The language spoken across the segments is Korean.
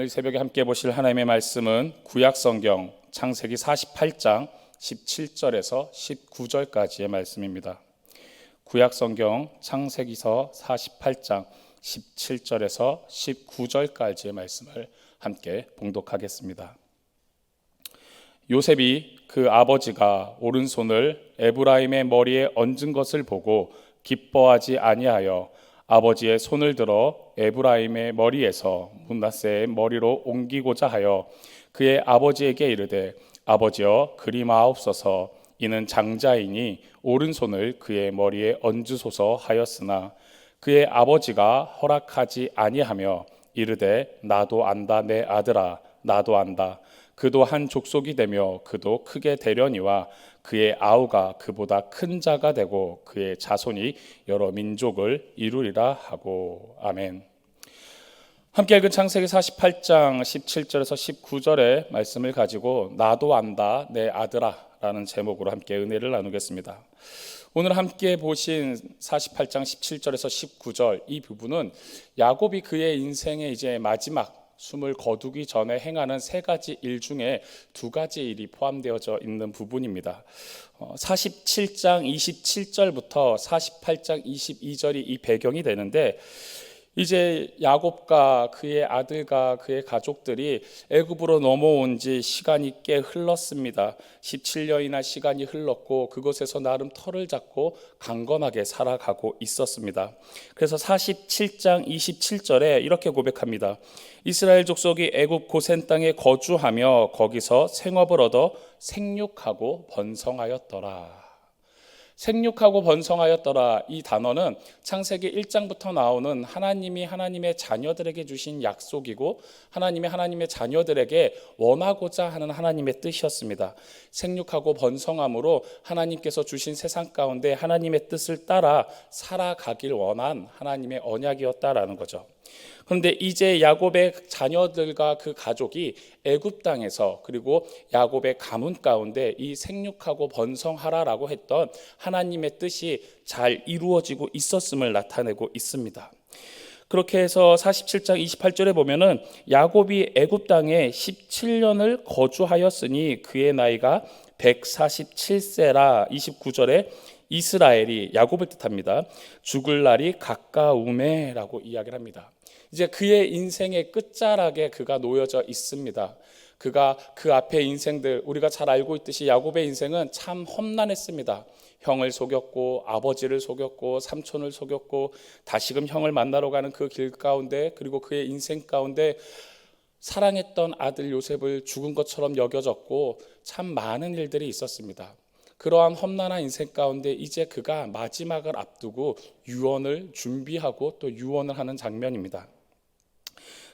오늘 새벽에 함께 보실 하나님의 말씀은 구약성경 창세기 48장 17절에서 19절까지의 말씀입니다. 구약성경 창세기서 48장 17절에서 19절까지의 말씀을 함께 봉독하겠습니다. 요셉이 그 아버지가 오른손을 에브라임의 머리에 얹은 것을 보고 기뻐하지 아니하여 아버지의 손을 들어 에브라임의 머리에서 므낫세의 머리로 옮기고자 하여 그의 아버지에게 이르되 아버지여 그리마옵소서 이는 장자이니 오른손을 그의 머리에 얹으소서 하였으나 그의 아버지가 허락하지 아니하며 이르되 나도 안다 내 아들아 나도 안다 그도 한 족속이 되며 그도 크게 되려니와 그의 아우가 그보다 큰 자가 되고 그의 자손이 여러 민족을 이루리라 하고. 아멘. 함께 읽은 창세기 48장 17절에서 19절의 말씀을 가지고 나도 안다 내 아들아 라는 제목으로 함께 은혜를 나누겠습니다. 오늘 함께 보신 48장 17절에서 19절 이 부분은 야곱이 그의 인생의 이제 마지막 숨을 거두기 전에 행하는 세 가지 일 중에 두 가지 일이 포함되어져 있는 부분입니다. 47장 27절부터 48장 22절이 이 배경이 되는데 이제 야곱과 그의 아들과 그의 가족들이 애굽으로 넘어온 지 시간이 꽤 흘렀습니다. 17년이나 시간이 흘렀고 그곳에서 나름 터를 잡고 강건하게 살아가고 있었습니다. 그래서 47장 27절에 이렇게 고백합니다. 이스라엘 족속이 애굽 고센 땅에 거주하며 거기서 생업을 얻어 생육하고 번성하였더라. 생육하고 번성하였더라. 이 단어는 창세기 1장부터 나오는 하나님이 하나님의 자녀들에게 주신 약속이고 하나님의 자녀들에게 원하고자 하는 하나님의 뜻이었습니다. 생육하고 번성함으로 하나님께서 주신 세상 가운데 하나님의 뜻을 따라 살아가길 원한 하나님의 언약이었다라는 거죠. 그런데 이제 야곱의 자녀들과 그 가족이 애굽 땅에서 그리고 야곱의 가문 가운데 이 생육하고 번성하라라고 했던 하나님의 뜻이 잘 이루어지고 있었음을 나타내고 있습니다. 그렇게 해서 47장 28절에 보면은 야곱이 애굽 땅에 17년을 거주하였으니 그의 나이가 147세라 29절에 이스라엘이 야곱을 뜻합니다. 죽을 날이 가까우매라고 이야기를 합니다. 이제 그의 인생의 끝자락에 그가 놓여져 있습니다. 그가 그 앞의 인생들 우리가 잘 알고 있듯이 야곱의 인생은 참 험난했습니다. 형을 속였고 아버지를 속였고 삼촌을 속였고 다시금 형을 만나러 가는 그 길 가운데 그리고 그의 인생 가운데 사랑했던 아들 요셉을 죽은 것처럼 여겨졌고 참 많은 일들이 있었습니다. 그러한 험난한 인생 가운데 이제 그가 마지막을 앞두고 유언을 준비하고 또 유언을 하는 장면입니다.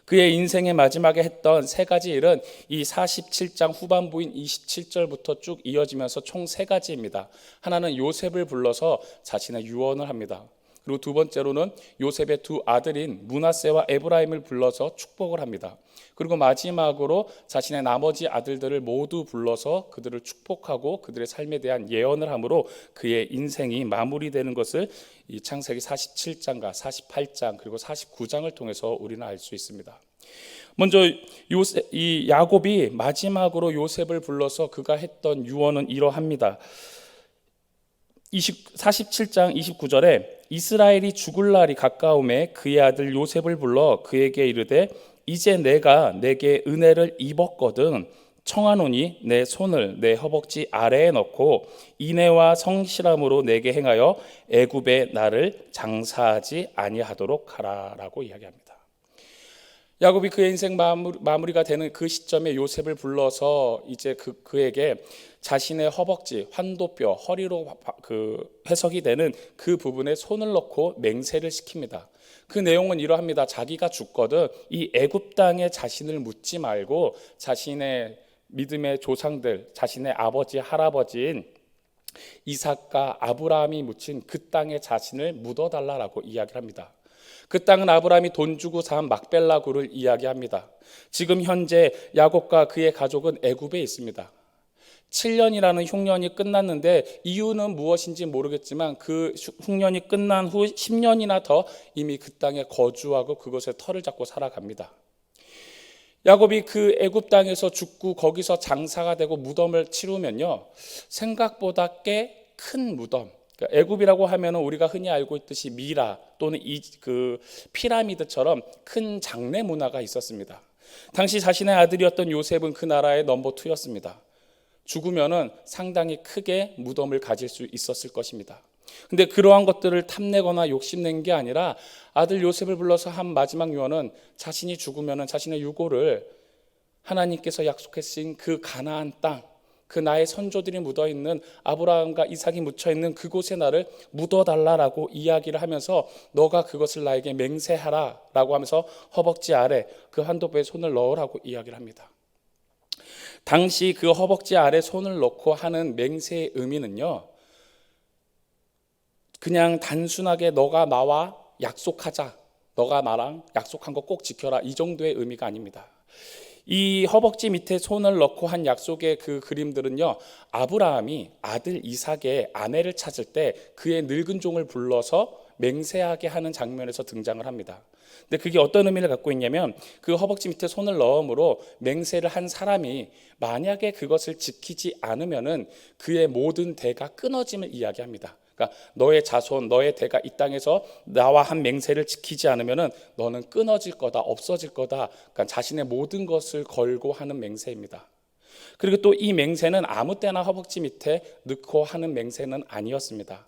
그의 인생의 마지막에 했던 세 가지 일은 이 47장 후반부인 27절부터 쭉 이어지면서 총 세 가지입니다. 하나는 요셉을 불러서 자신의 유언을 합니다. 그리고 두 번째로는 요셉의 두 아들인 므낫세와 에브라임을 불러서 축복을 합니다. 그리고 마지막으로 자신의 나머지 아들들을 모두 불러서 그들을 축복하고 그들의 삶에 대한 예언을 함으로 그의 인생이 마무리되는 것을 이 창세기 47장과 48장 그리고 49장을 통해서 우리는 알 수 있습니다. 먼저 이 야곱이 마지막으로 요셉을 불러서 그가 했던 유언은 이러합니다. 47장 29절에 이스라엘이 죽을 날이 가까움에 그의 아들 요셉을 불러 그에게 이르되 이제 내가 내게 은혜를 입었거든 청하노니 내 손을 내 허벅지 아래에 넣고 인애와 성실함으로 내게 행하여 애굽에 나를 장사하지 아니하도록 하라라고 이야기합니다. 야곱이 그의 인생 마무리가 되는 그 시점에 요셉을 불러서 이제 그에게 자신의 허벅지, 환도뼈, 허리로 해석이 되는 그 부분에 손을 넣고 맹세를 시킵니다. 그 내용은 이러합니다. 자기가 죽거든 이 애굽 땅에 자신을 묻지 말고 자신의 믿음의 조상들, 자신의 아버지, 할아버지인 이삭과 아브라함이 묻힌 그 땅에 자신을 묻어달라고 이야기를 합니다. 그 땅은 아브라함이 돈 주고 산 막벨라 굴을 이야기합니다. 지금 현재 야곱과 그의 가족은 애굽에 있습니다. 7년이라는 흉년이 끝났는데 이유는 무엇인지 모르겠지만 그 흉년이 끝난 후 10년이나 더 이미 그 땅에 거주하고 그곳에 터를 잡고 살아갑니다. 야곱이 그 애굽 땅에서 죽고 거기서 장사가 되고 무덤을 치르면요, 생각보다 꽤 큰 무덤. 그러니까 애굽이라고 하면은 우리가 흔히 알고 있듯이 미라 또는 그 피라미드처럼 큰 장례 문화가 있었습니다. 당시 자신의 아들이었던 요셉은 그 나라의 넘버 2였습니다. 죽으면은 상당히 크게 무덤을 가질 수 있었을 것입니다. 근데 그러한 것들을 탐내거나 욕심낸 게 아니라 아들 요셉을 불러서 한 마지막 유언은 자신이 죽으면은 자신의 유고를 하나님께서 약속하신 그 가나안 땅, 그 나의 선조들이 묻어있는 아브라함과 이삭이 묻혀있는 그곳에 나를 묻어달라라고 이야기를 하면서 너가 그것을 나에게 맹세하라 라고 하면서 허벅지 아래 그 환도부에 손을 넣으라고 이야기를 합니다. 당시 그 허벅지 아래 손을 넣고 하는 맹세의 의미는요, 그냥 단순하게 너가 나와 약속하자, 너가 나랑 약속한 거 꼭 지켜라, 이 정도의 의미가 아닙니다. 이 허벅지 밑에 손을 넣고 한 약속의 그 그림들은요, 아브라함이 아들 이삭의 아내를 찾을 때 그의 늙은 종을 불러서 맹세하게 하는 장면에서 등장을 합니다. 근데 그게 어떤 의미를 갖고 있냐면, 그 허벅지 밑에 손을 넣음으로 맹세를 한 사람이 만약에 그것을 지키지 않으면은 그의 모든 대가 끊어짐을 이야기합니다. 그러니까 너의 자손, 너의 대가 이 땅에서 나와 한 맹세를 지키지 않으면은 너는 끊어질 거다, 없어질 거다. 그러니까 자신의 모든 것을 걸고 하는 맹세입니다. 그리고 또 이 맹세는 아무 때나 허벅지 밑에 넣고 하는 맹세는 아니었습니다.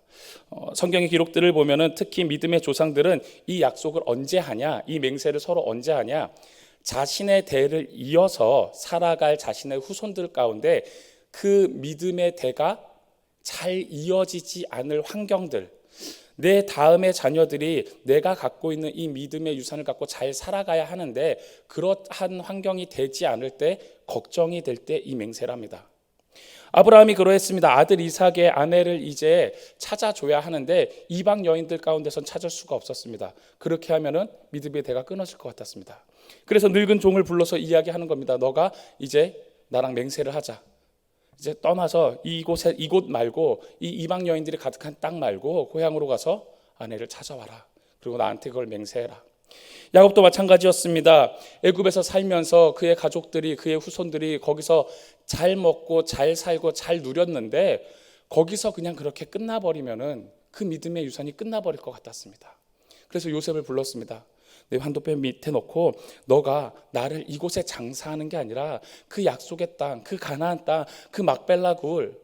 성경의 기록들을 보면은 특히 믿음의 조상들은 이 약속을 언제 하냐, 이 맹세를 서로 언제 하냐, 자신의 대를 이어서 살아갈 자신의 후손들 가운데 그 믿음의 대가 잘 이어지지 않을 환경들, 내 다음의 자녀들이 내가 갖고 있는 이 믿음의 유산을 갖고 잘 살아가야 하는데 그러한 환경이 되지 않을 때, 걱정이 될 때 이 맹세랍니다. 아브라함이 그러했습니다. 아들 이삭의 아내를 이제 찾아줘야 하는데 이방 여인들 가운데선 찾을 수가 없었습니다. 그렇게 하면은 믿음의 대가 끊어질 것 같았습니다. 그래서 늙은 종을 불러서 이야기하는 겁니다. 너가 이제 나랑 맹세를 하자. 이제 떠나서 이곳 말고 이 이방 여인들이 가득한 땅 말고 고향으로 가서 아내를 찾아와라. 그리고 나한테 그걸 맹세해라. 야곱도 마찬가지였습니다. 애굽에서 살면서 그의 가족들이, 그의 후손들이 거기서 잘 먹고 잘 살고 잘 누렸는데 거기서 그냥 그렇게 끝나버리면은 그 믿음의 유산이 끝나버릴 것 같았습니다. 그래서 요셉을 불렀습니다. 내 환도뼈 밑에 놓고 너가 나를 이곳에 장사하는 게 아니라 그 약속의 땅, 그 가나안 땅, 그 막벨라 굴,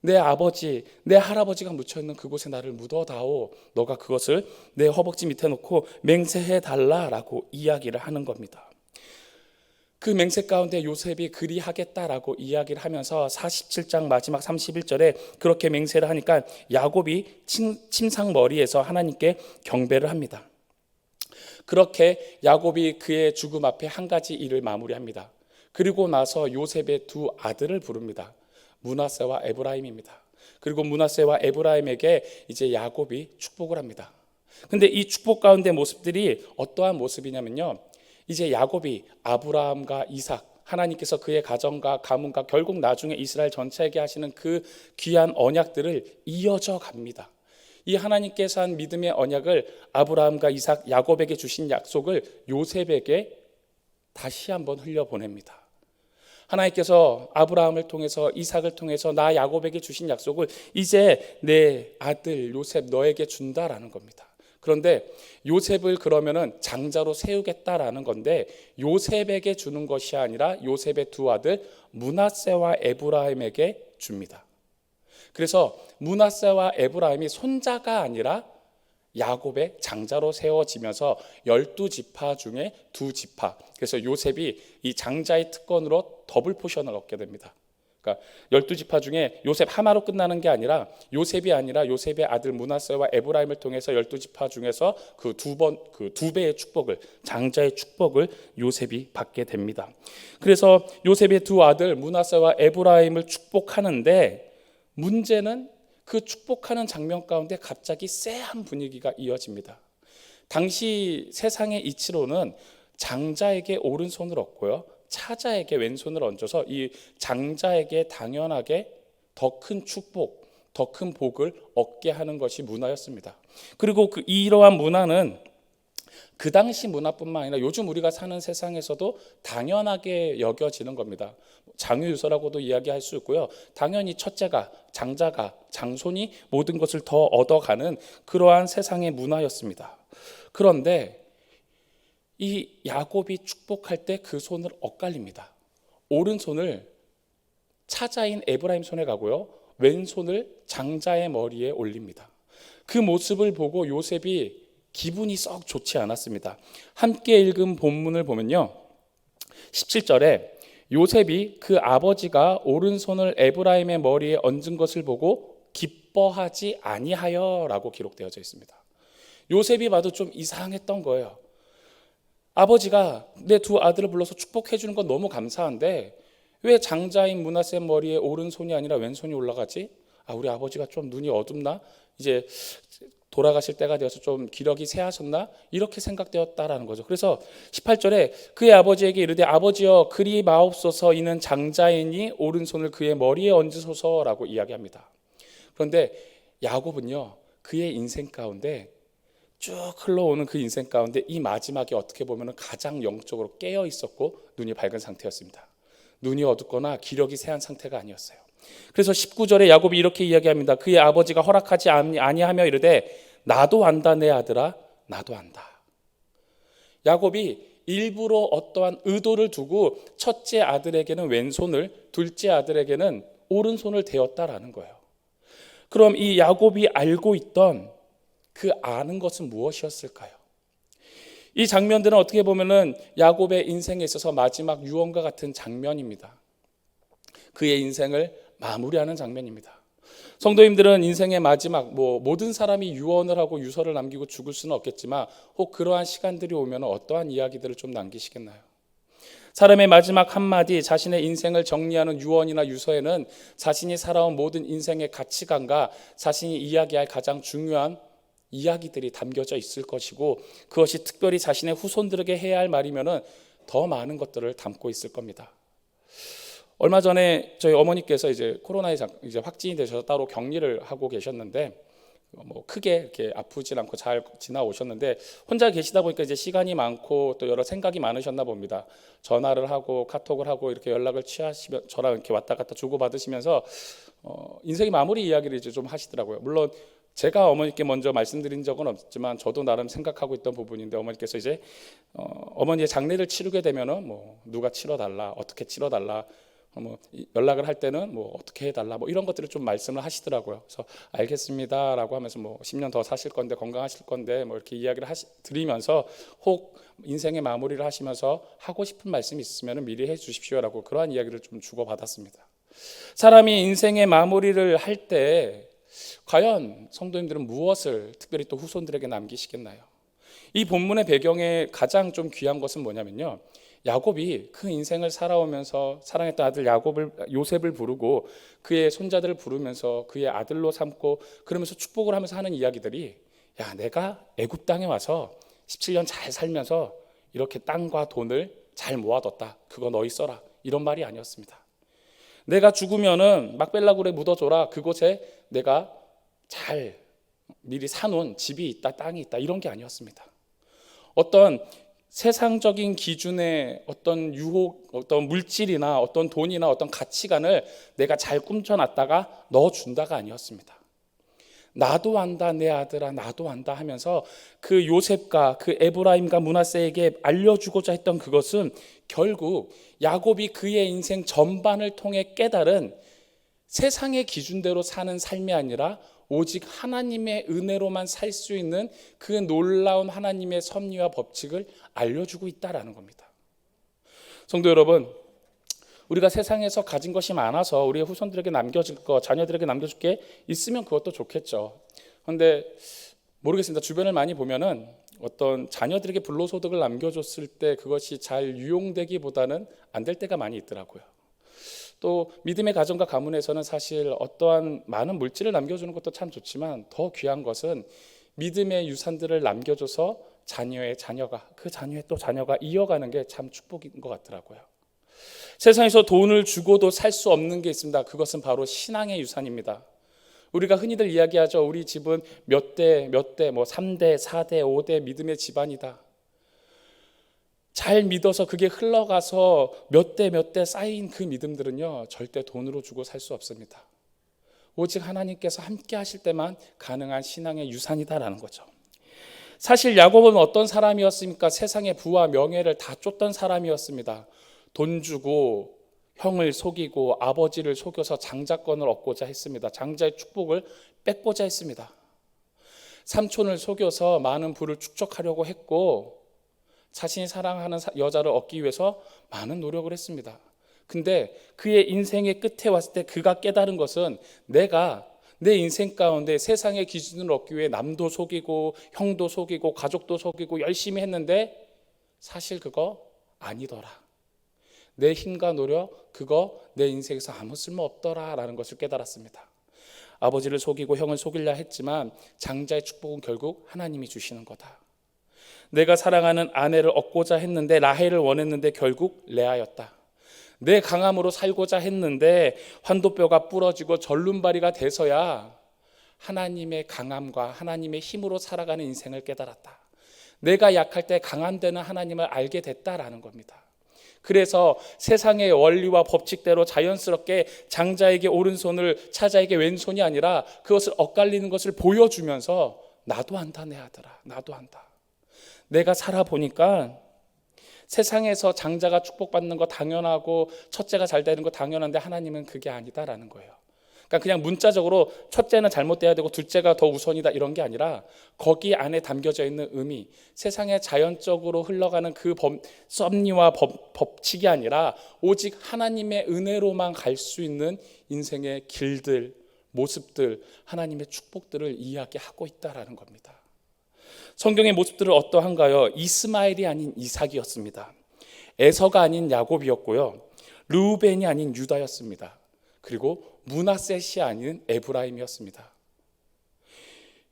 내 아버지, 내 할아버지가 묻혀있는 그곳에 나를 묻어다오. 너가 그것을 내 허벅지 밑에 놓고 맹세해 달라라고 이야기를 하는 겁니다. 그 맹세 가운데 요셉이 그리하겠다라고 이야기를 하면서 47장 마지막 31절에 그렇게 맹세를 하니까 야곱이 침상머리에서 하나님께 경배를 합니다. 그렇게 야곱이 그의 죽음 앞에 한 가지 일을 마무리합니다. 그리고 나서 요셉의 두 아들을 부릅니다. 므낫세와 에브라임입니다. 그리고 므낫세와 에브라임에게 이제 야곱이 축복을 합니다. 근데 이 축복 가운데 모습들이 어떠한 모습이냐면요, 이제 야곱이 아브라함과 이삭, 하나님께서 그의 가정과 가문과 결국 나중에 이스라엘 전체에게 하시는 그 귀한 언약들을 이어져 갑니다. 이 하나님께서 한 믿음의 언약을, 아브라함과 이삭, 야곱에게 주신 약속을 요셉에게 다시 한번 흘려보냅니다. 하나님께서 아브라함을 통해서, 이삭을 통해서 나 야곱에게 주신 약속을 이제 내 아들 요셉 너에게 준다라는 겁니다. 그런데 요셉을 그러면은 장자로 세우겠다라는 건데 요셉에게 주는 것이 아니라 요셉의 두 아들 므낫세와 에브라임에게 줍니다. 그래서 므낫세와 에브라임이 손자가 아니라 야곱의 장자로 세워지면서 12지파 중에 2지파, 그래서 요셉이 이 장자의 특권으로 더블 포션을 얻게 됩니다. 그러니까 12지파 중에 요셉 하나로 끝나는 게 아니라 요셉이 아니라 요셉의 아들 므낫세와 에브라임을 통해서 12지파 중에서 그 두 배의 축복을, 장자의 축복을 요셉이 받게 됩니다. 그래서 요셉의 두 아들 므낫세와 에브라임을 축복하는데 문제는 그 축복하는 장면 가운데 갑자기 쎄한 분위기가 이어집니다. 당시 세상의 이치로는 장자에게 오른손을 얻고요, 차자에게 왼손을 얹어서 이 장자에게 당연하게 더 큰 축복, 더 큰 복을 얻게 하는 것이 문화였습니다. 그리고 이러한 문화는 그 당시 문화뿐만 아니라 요즘 우리가 사는 세상에서도 당연하게 여겨지는 겁니다. 장유유서라고도 이야기할 수 있고요. 당연히 첫째가, 장자가, 장손이 모든 것을 더 얻어가는 그러한 세상의 문화였습니다. 그런데 이 야곱이 축복할 때 그 손을 엇갈립니다. 오른손을 차자인 에브라임 손에 가고요, 왼손을 장자의 머리에 올립니다. 그 모습을 보고 요셉이 기분이 썩 좋지 않았습니다. 함께 읽은 본문을 보면요, 17절에 요셉이 그 아버지가 오른손을 에브라임의 머리에 얹은 것을 보고 기뻐하지 아니하여 라고 기록되어져 있습니다. 요셉이 봐도 좀 이상했던 거예요. 아버지가 내 두 아들을 불러서 축복해 주는 건 너무 감사한데 왜 장자인 므낫세 머리에 오른손이 아니라 왼손이 올라가지? 우리 아버지가 좀 눈이 어둡나? 이제 돌아가실 때가 되어서 좀 기력이 쇠하셨나? 이렇게 생각되었다라는 거죠. 그래서 18절에 그의 아버지에게 이르되 아버지여 그리 마옵소서, 이는 장자이니 오른손을 그의 머리에 얹으소서라고 이야기합니다. 그런데 야곱은요, 그의 인생 가운데 쭉 흘러오는 그 인생 가운데 이 마지막에 어떻게 보면 가장 영적으로 깨어 있었고 눈이 밝은 상태였습니다. 눈이 어둡거나 기력이 쇠한 상태가 아니었어요. 그래서 19절에 야곱이 이렇게 이야기합니다. 그의 아버지가 허락하지 아니하며 이르되 나도 안다 내 아들아, 나도 안다. 야곱이 일부러 어떠한 의도를 두고 첫째 아들에게는 왼손을, 둘째 아들에게는 오른손을 대었다라는 거예요. 그럼 이 야곱이 알고 있던 그 아는 것은 무엇이었을까요? 이 장면들은 어떻게 보면은 야곱의 인생에 있어서 마지막 유언과 같은 장면입니다. 그의 인생을 마무리하는 장면입니다. 성도님들은 인생의 마지막, 모든 사람이 유언을 하고 유서를 남기고 죽을 수는 없겠지만 혹 그러한 시간들이 오면 어떠한 이야기들을 좀 남기시겠나요? 사람의 마지막 한마디, 자신의 인생을 정리하는 유언이나 유서에는 자신이 살아온 모든 인생의 가치관과 자신이 이야기할 가장 중요한 이야기들이 담겨져 있을 것이고, 그것이 특별히 자신의 후손들에게 해야 할 말이면은 더 많은 것들을 담고 있을 겁니다. 얼마 전에 저희 어머니께서 이제 코로나에 이제 확진이 되셔서 따로 격리를 하고 계셨는데 크게 이렇게 아프진 않고 잘 지나오셨는데, 혼자 계시다 보니까 이제 시간이 많고 또 여러 생각이 많으셨나 봅니다. 전화를 하고 카톡을 하고 이렇게 연락을 취하시면 저랑 이렇게 왔다 갔다 주고받으시면서 인생의 마무리 이야기를 이제 좀 하시더라고요. 물론 제가 어머니께 먼저 말씀드린 적은 없지만 저도 나름 생각하고 있던 부분인데, 어머니께서 이제 어머니의 장례를 치르게 되면은 누가 치러달라, 어떻게 치러달라, 연락을 할 때는 어떻게 해달라, 이런 것들을 좀 말씀을 하시더라고요. 그래서 알겠습니다라고 하면서 10년 더 사실 건데 건강하실 건데 이렇게 이야기를 드리면서 혹 인생의 마무리를 하시면서 하고 싶은 말씀이 있으면 미리 해 주십시오라고 그러한 이야기를 좀 주고받았습니다. 사람이 인생의 마무리를 할 때 과연 성도님들은 무엇을 특별히 또 후손들에게 남기시겠나요? 이 본문의 배경에 가장 좀 귀한 것은 뭐냐면요, 야곱이 그 인생을 살아오면서 사랑했던 아들 요셉을 부르고 그의 손자들을 부르면서 그의 아들로 삼고 그러면서 축복을 하면서 하는 이야기들이, 내가 애굽 땅에 와서 17년 잘 살면서 이렇게 땅과 돈을 잘 모아뒀다, 그거 너희 써라, 이런 말이 아니었습니다. 내가 죽으면은 막벨라굴에 묻어줘라, 그곳에 내가 잘 미리 사놓은 집이 있다, 땅이 있다, 이런 게 아니었습니다. 어떤 세상적인 기준의 어떤 유혹, 어떤 물질이나 어떤 돈이나 어떤 가치관을 내가 잘 꿈쳐놨다가 넣어준다가 아니었습니다. 나도 안다 내 아들아, 나도 안다 하면서 그 요셉과 그 에브라임과 므낫세에게 알려주고자 했던 그것은 결국 야곱이 그의 인생 전반을 통해 깨달은 세상의 기준대로 사는 삶이 아니라 오직 하나님의 은혜로만 살 수 있는 그 놀라운 하나님의 섭리와 법칙을 알려주고 있다라는 겁니다. 성도 여러분, 우리가 세상에서 가진 것이 많아서 우리의 후손들에게 남겨줄 거, 자녀들에게 남겨줄 게 있으면 그것도 좋겠죠. 그런데 모르겠습니다. 주변을 많이 보면은 어떤 자녀들에게 불로소득을 남겨줬을 때 그것이 잘 유용되기보다는 안 될 때가 많이 있더라고요. 또 믿음의 가정과 가문에서는 사실 어떠한 많은 물질을 남겨주는 것도 참 좋지만 더 귀한 것은 믿음의 유산들을 남겨줘서 자녀가 그 자녀의 또 자녀가 이어가는 게 참 축복인 것 같더라고요. 세상에서 돈을 주고도 살 수 없는 게 있습니다. 그것은 바로 신앙의 유산입니다. 우리가 흔히들 이야기하죠. 우리 집은 몇 대, 3대, 4대, 5대 믿음의 집안이다. 잘 믿어서 그게 흘러가서 몇 대 몇 대 쌓인 그 믿음들은요, 절대 돈으로 주고 살 수 없습니다. 오직 하나님께서 함께 하실 때만 가능한 신앙의 유산이다라는 거죠. 사실 야곱은 어떤 사람이었습니까? 세상의 부와 명예를 다 쫓던 사람이었습니다. 돈 주고 형을 속이고 아버지를 속여서 장자권을 얻고자 했습니다. 장자의 축복을 뺏고자 했습니다. 삼촌을 속여서 많은 부를 축적하려고 했고, 자신이 사랑하는 여자를 얻기 위해서 많은 노력을 했습니다. 근데 그의 인생의 끝에 왔을 때 그가 깨달은 것은, 내가 내 인생 가운데 세상의 기준을 얻기 위해 남도 속이고 형도 속이고 가족도 속이고 열심히 했는데 사실 그거 아니더라. 내 힘과 노력, 그거 내 인생에서 아무 쓸모 없더라라는 것을 깨달았습니다. 아버지를 속이고 형을 속이려 했지만 장자의 축복은 결국 하나님이 주시는 거다. 내가 사랑하는 아내를 얻고자 했는데, 라헬을 원했는데 결국 레아였다. 내 강함으로 살고자 했는데 환도뼈가 부러지고 절름발이가 돼서야 하나님의 강함과 하나님의 힘으로 살아가는 인생을 깨달았다. 내가 약할 때 강함되는 하나님을 알게 됐다라는 겁니다. 그래서 세상의 원리와 법칙대로 자연스럽게 장자에게 오른손을 차자에게 왼손이 아니라 그것을 엇갈리는 것을 보여주면서, 나도 한다 내 아들아, 나도 한다. 내가 살아보니까 세상에서 장자가 축복받는 거 당연하고 첫째가 잘 되는 거 당연한데 하나님은 그게 아니다라는 거예요. 그러니까 그냥 문자적으로 첫째는 잘못돼야 되고 둘째가 더 우선이다 이런 게 아니라, 거기 안에 담겨져 있는 의미, 세상에 자연적으로 흘러가는 그 섭리와 법칙이 아니라 오직 하나님의 은혜로만 갈 수 있는 인생의 길들, 모습들, 하나님의 축복들을 이야기하고 있다라는 겁니다. 성경의 모습들은 어떠한가요? 이스마엘이 아닌 이삭이었습니다. 에서가 아닌 야곱이었고요. 르우벤이 아닌 유다였습니다. 그리고 므낫셋이 아닌 에브라임이었습니다.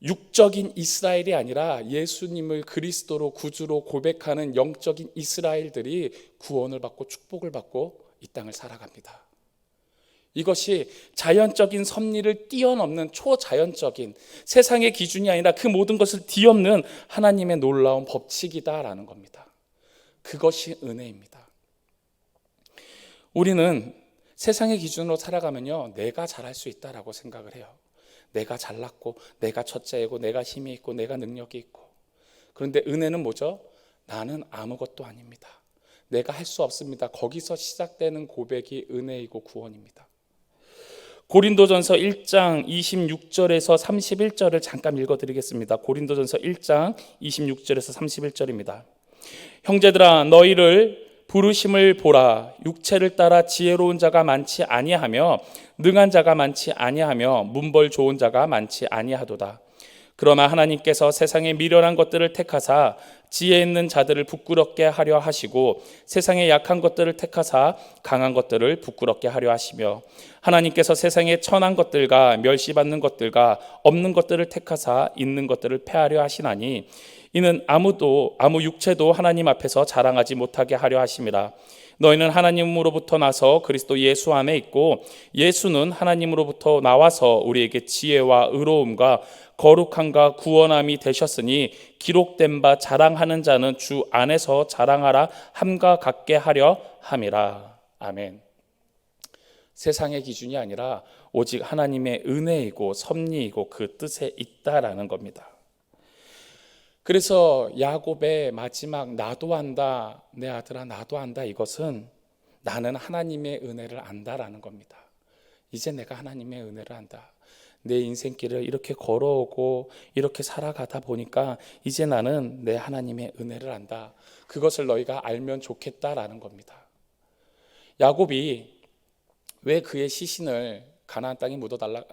육적인 이스라엘이 아니라 예수님을 그리스도로 구주로 고백하는 영적인 이스라엘들이 구원을 받고 축복을 받고 이 땅을 살아갑니다. 이것이 자연적인 섭리를 뛰어넘는 초자연적인 세상의 기준이 아니라 그 모든 것을 뒤엎는 하나님의 놀라운 법칙이다라는 겁니다. 그것이 은혜입니다. 우리는 세상의 기준으로 살아가면요, 내가 잘할 수 있다라고 생각을 해요. 내가 잘났고 내가 첫째이고 내가 힘이 있고 내가 능력이 있고. 그런데 은혜는 뭐죠? 나는 아무것도 아닙니다. 내가 할 수 없습니다. 거기서 시작되는 고백이 은혜이고 구원입니다. 고린도전서 1장 26절에서 31절을 잠깐 읽어드리겠습니다. 고린도전서 1장 26절에서 31절입니다. 형제들아, 너희를 부르심을 보라. 육체를 따라 지혜로운 자가 많지 아니하며 능한 자가 많지 아니하며 문벌 좋은 자가 많지 아니하도다. 그러나 하나님께서 세상의 미련한 것들을 택하사 지혜 있는 자들을 부끄럽게 하려 하시고 세상의 약한 것들을 택하사 강한 것들을 부끄럽게 하려 하시며 하나님께서 세상의 천한 것들과 멸시받는 것들과 없는 것들을 택하사 있는 것들을 패하려 하시나니 이는 아무 육체도 하나님 앞에서 자랑하지 못하게 하려 하심이라. 너희는 하나님으로부터 나서 그리스도 예수 안에 있고 예수는 하나님으로부터 나와서 우리에게 지혜와 의로움과 거룩함과 구원함이 되셨으니 기록된 바 자랑하는 자는 주 안에서 자랑하라 함과 같게 하려 함이라. 아멘. 세상의 기준이 아니라 오직 하나님의 은혜이고 섭리이고 그 뜻에 있다라는 겁니다. 그래서 야곱의 마지막 나도 안다, 내 아들아 나도 안다, 이것은 나는 하나님의 은혜를 안다라는 겁니다. 이제 내가 하나님의 은혜를 안다. 내 인생길을 이렇게 걸어오고 이렇게 살아가다 보니까 이제 나는 내 하나님의 은혜를 안다. 그것을 너희가 알면 좋겠다라는 겁니다. 야곱이 왜 그의 시신을 가나안 땅에 묻어달라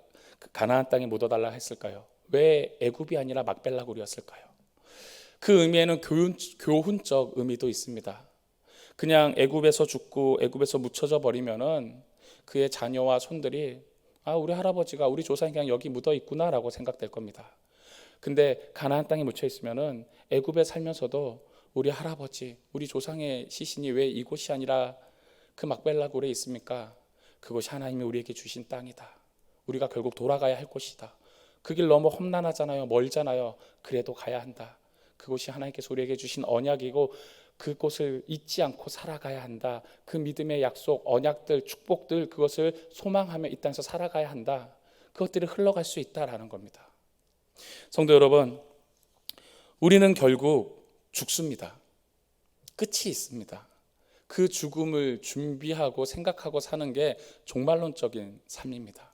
했을까요? 왜 애굽이 아니라 막벨라굴이었을까요? 그 의미에는 교훈적 의미도 있습니다. 그냥 애굽에서 죽고 애굽에서 묻혀져 버리면은 그의 자녀와 손들이 우리 할아버지가 우리 조상이 그냥 여기 묻어 있구나라고 생각될 겁니다. 근데 가나안 땅에 묻혀 있으면은 애굽에 살면서도 우리 할아버지, 우리 조상의 시신이 왜 이곳이 아니라 그 막벨라굴에 있습니까? 그것이 하나님이 우리에게 주신 땅이다. 우리가 결국 돌아가야 할 곳이다. 그 길 너무 험난하잖아요. 멀잖아요. 그래도 가야 한다. 그것이 하나님께서 우리에게 주신 언약이고 그곳을 잊지 않고 살아가야 한다. 그 믿음의 약속, 언약들, 축복들, 그것을 소망하며 이 땅에서 살아가야 한다. 그것들이 흘러갈 수 있다라는 겁니다. 성도 여러분, 우리는 결국 죽습니다. 끝이 있습니다. 그 죽음을 준비하고 생각하고 사는 게 종말론적인 삶입니다.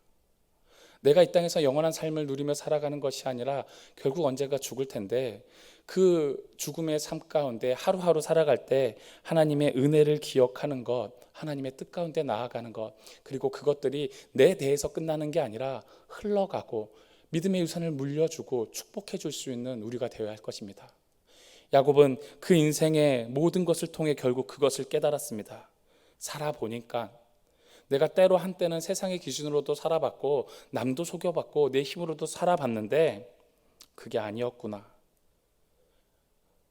내가 이 땅에서 영원한 삶을 누리며 살아가는 것이 아니라 결국 언젠가 죽을 텐데, 그 죽음의 삶 가운데 하루하루 살아갈 때 하나님의 은혜를 기억하는 것, 하나님의 뜻 가운데 나아가는 것, 그리고 그것들이 내 대해서 끝나는 게 아니라 흘러가고 믿음의 유산을 물려주고 축복해 줄 수 있는 우리가 되어야 할 것입니다. 야곱은 그 인생의 모든 것을 통해 결국 그것을 깨달았습니다. 살아보니까 내가 때로 한때는 세상의 기준으로도 살아봤고 남도 속여봤고 내 힘으로도 살아봤는데 그게 아니었구나.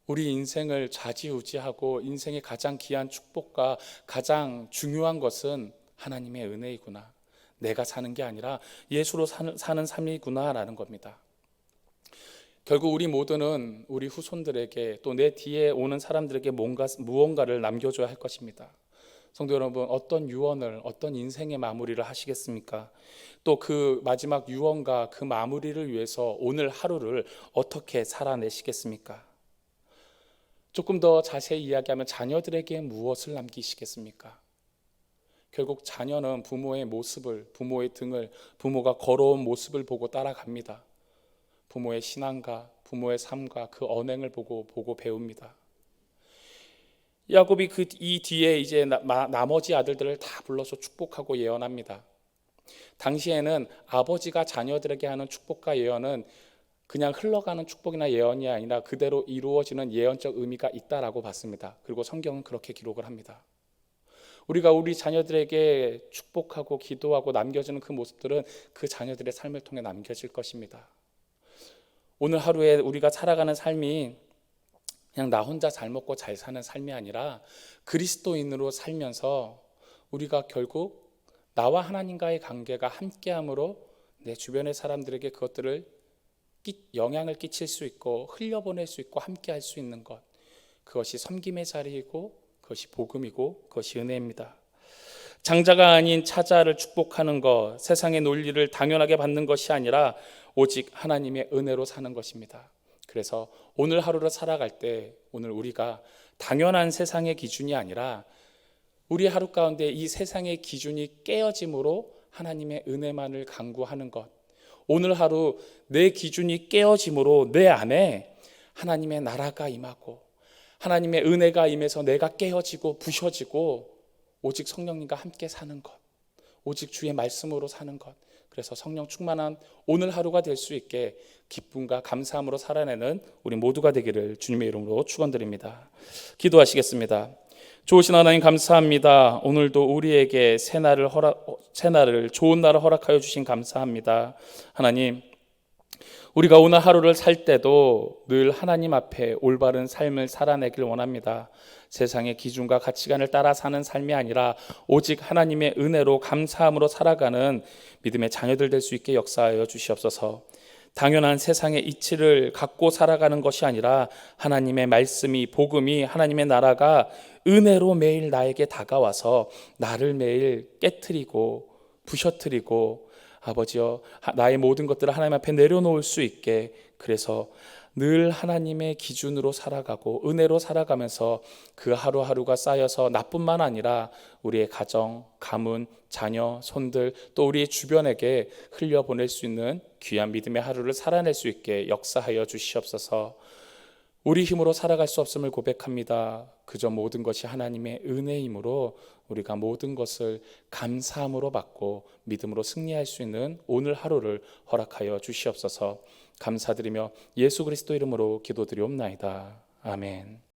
우리 인생을 좌지우지하고 인생의 가장 귀한 축복과 가장 중요한 것은 하나님의 은혜이구나. 내가 사는 게 아니라 예수로 사는 삶이구나라는 겁니다. 결국 우리 모두는 우리 후손들에게 또 내 뒤에 오는 사람들에게 무언가를 남겨줘야 할 것입니다. 성도 여러분, 어떤 유언을, 어떤 인생의 마무리를 하시겠습니까? 또 그 마지막 유언과 그 마무리를 위해서 오늘 하루를 어떻게 살아내시겠습니까? 조금 더 자세히 이야기하면 자녀들에게 무엇을 남기시겠습니까? 결국 자녀는 부모의 모습을, 부모의 등을, 부모가 걸어온 모습을 보고 따라갑니다. 부모의 신앙과 부모의 삶과 그 언행을 보고 배웁니다. 야곱이 이 뒤에 이제 나머지 아들들을 다 불러서 축복하고 예언합니다. 당시에는 아버지가 자녀들에게 하는 축복과 예언은 그냥 흘러가는 축복이나 예언이 아니라 그대로 이루어지는 예언적 의미가 있다라고 봤습니다. 그리고 성경은 그렇게 기록을 합니다. 우리가 우리 자녀들에게 축복하고 기도하고 남겨주는 그 모습들은 그 자녀들의 삶을 통해 남겨질 것입니다. 오늘 하루에 우리가 살아가는 삶이 그냥 나 혼자 잘 먹고 잘 사는 삶이 아니라 그리스도인으로 살면서 우리가 결국 나와 하나님과의 관계가 함께함으로 내 주변의 사람들에게 그것들을 영향을 끼칠 수 있고 흘려보낼 수 있고 함께할 수 있는 것, 그것이 섬김의 자리이고 그것이 복음이고 그것이 은혜입니다. 장자가 아닌 차자를 축복하는 것, 세상의 논리를 당연하게 받는 것이 아니라 오직 하나님의 은혜로 사는 것입니다. 그래서 오늘 하루를 살아갈 때 오늘 우리가 당연한 세상의 기준이 아니라 우리 하루 가운데 이 세상의 기준이 깨어짐으로 하나님의 은혜만을 간구하는 것, 오늘 하루 내 기준이 깨어짐으로 내 안에 하나님의 나라가 임하고 하나님의 은혜가 임해서 내가 깨어지고 부셔지고 오직 성령님과 함께 사는 것, 오직 주의 말씀으로 사는 것, 그래서 성령 충만한 오늘 하루가 될 수 있게 기쁨과 감사함으로 살아내는 우리 모두가 되기를 주님의 이름으로 축원드립니다. 기도하시겠습니다. 좋으신 하나님 감사합니다. 오늘도 우리에게 새날을 좋은 날을 허락하여 주신 감사합니다. 하나님, 우리가 오늘 하루를 살 때도 늘 하나님 앞에 올바른 삶을 살아내길 원합니다. 세상의 기준과 가치관을 따라 사는 삶이 아니라 오직 하나님의 은혜로 감사함으로 살아가는 믿음의 자녀들 될 수 있게 역사하여 주시옵소서. 당연한 세상의 이치를 갖고 살아가는 것이 아니라 하나님의 말씀이, 복음이, 하나님의 나라가 은혜로 매일 나에게 다가와서 나를 매일 깨트리고 부셔뜨리고 아버지여 나의 모든 것들을 하나님 앞에 내려놓을 수 있게, 그래서 늘 하나님의 기준으로 살아가고 은혜로 살아가면서 그 하루하루가 쌓여서 나뿐만 아니라 우리의 가정, 가문, 자녀, 손들 또 우리의 주변에게 흘려보낼 수 있는 귀한 믿음의 하루를 살아낼 수 있게 역사하여 주시옵소서. 우리 힘으로 살아갈 수 없음을 고백합니다. 그저 모든 것이 하나님의 은혜이므로 우리가 모든 것을 감사함으로 받고 믿음으로 승리할 수 있는 오늘 하루를 허락하여 주시옵소서. 감사드리며 예수 그리스도 이름으로 기도드리옵나이다. 아멘.